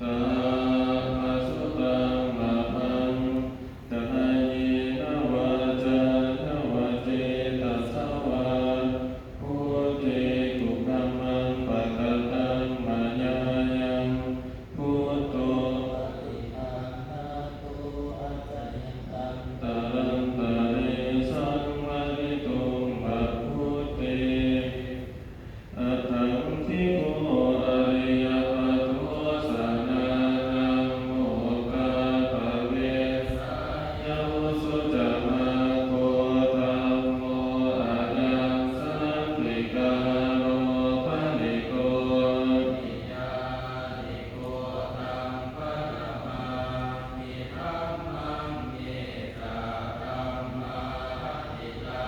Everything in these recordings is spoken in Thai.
สัมมาสุตังมะหังกายเนวาจานวจิตตัสสวะพุทธิกุคัมมังปัตตังมายายังพุทโธตรังตะเรสังวริตุงบะพุทเตอะทังทิโกอริยปัตโตสานานังโมกขภเวสยวุสุจะมาโคธัมโมอะยังสันติกาโรภริโกนิยานิโกตังปะระมามิธัมมังเยตาธัมมาทิตา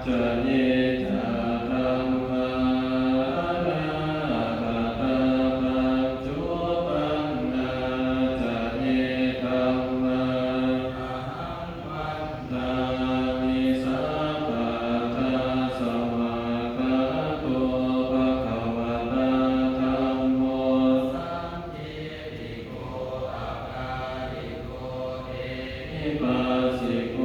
จะเยตาธัมมานาตาตาปัญจุปันนาจะเยธัมมาอะหังวันตามิสัพพะทาสวากขาโตภะคะวะตาธัมโมสันติติโกอาคาลิโกเอหิปัสสิโก